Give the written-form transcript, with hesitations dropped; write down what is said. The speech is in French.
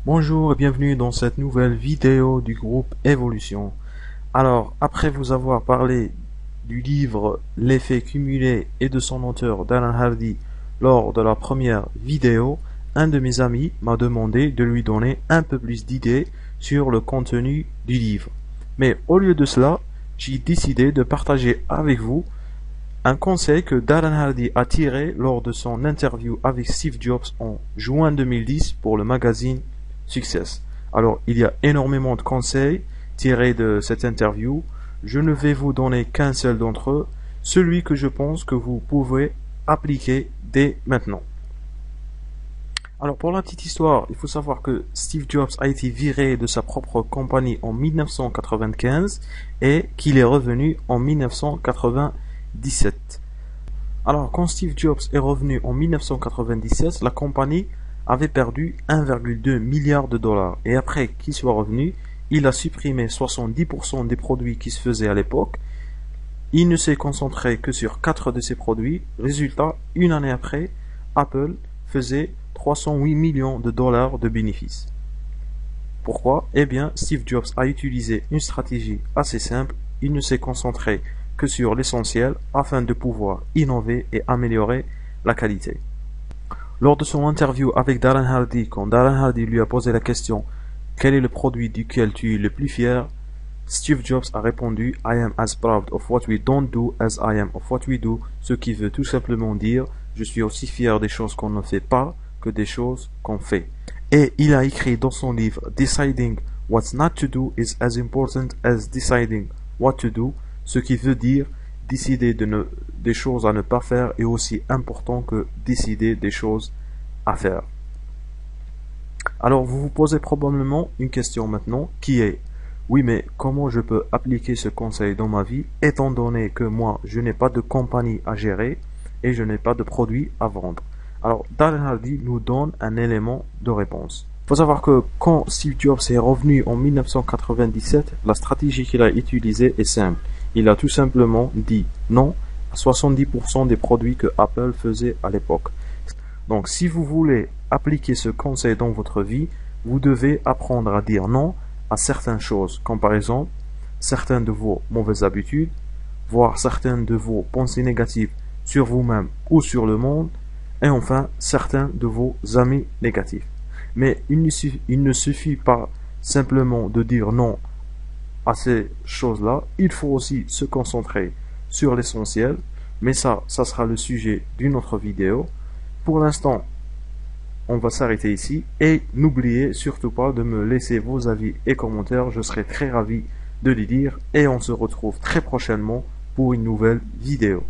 Bonjour et bienvenue dans cette nouvelle vidéo du groupe Evolution. Alors, après vous avoir parlé du livre L'effet cumulé et de son auteur d'Alan Hardy lors de la première vidéo, un de mes amis m'a demandé de lui donner un peu plus d'idées sur le contenu du livre. Mais au lieu de cela, j'ai décidé de partager avec vous un conseil que Darren Hardy a tiré lors de son interview avec Steve Jobs en juin 2010 pour le magazine Success. Alors, il y a énormément de conseils tirés de cette interview. Je ne vais vous donner qu'un seul d'entre eux, celui que je pense que vous pouvez appliquer dès maintenant. Alors, pour la petite histoire, il faut savoir que Steve Jobs a été viré de sa propre compagnie en 1995 et qu'il est revenu en 1997. Alors, quand Steve Jobs est revenu en 1997, la compagnie avait perdu 1,2 milliard de dollars. Et après qu'il soit revenu, il a supprimé 70% des produits qui se faisaient à l'époque. Il ne s'est concentré que sur 4 de ces produits. Résultat, une année après, Apple faisait 308 millions de dollars de bénéfices. Pourquoi? Eh bien, Steve Jobs a utilisé une stratégie assez simple. Il ne s'est concentré que sur l'essentiel afin de pouvoir innover et améliorer la qualité. Lors de son interview avec Darren Hardy, quand Darren Hardy lui a posé la question « Quel est le produit duquel tu es le plus fier ?» Steve Jobs a répondu « I am as proud of what we don't do as I am of what we do », ce qui veut tout simplement dire « Je suis aussi fier des choses qu'on ne fait pas que des choses qu'on fait ». Et il a écrit dans son livre « Deciding what not to do is as important as deciding what to do », ce qui veut dire décider des choses à ne pas faire est aussi important que décider des choses à faire. Alors vous vous posez probablement une question maintenant qui est oui, mais comment je peux appliquer ce conseil dans ma vie étant donné que moi je n'ai pas de compagnie à gérer et je n'ai pas de produits à vendre? Alors Darren Hardy nous donne un élément de réponse. Il faut savoir que quand Steve Jobs est revenu en 1997, la stratégie qu'il a utilisée est simple. Il a tout simplement dit non à 70% des produits que Apple faisait à l'époque. Donc si vous voulez appliquer ce conseil dans votre vie, vous devez apprendre à dire non à certaines choses, comme par exemple certaines de vos mauvaises habitudes, voire certaines de vos pensées négatives sur vous-même ou sur le monde, et enfin certains de vos amis négatifs. Mais il ne suffit pas simplement de dire non à ces choses-là, il faut aussi se concentrer sur l'essentiel, mais ça sera le sujet d'une autre vidéo. Pour l'instant, on va s'arrêter ici et n'oubliez surtout pas de me laisser vos avis et commentaires, je serai très ravi de les lire et on se retrouve très prochainement pour une nouvelle vidéo.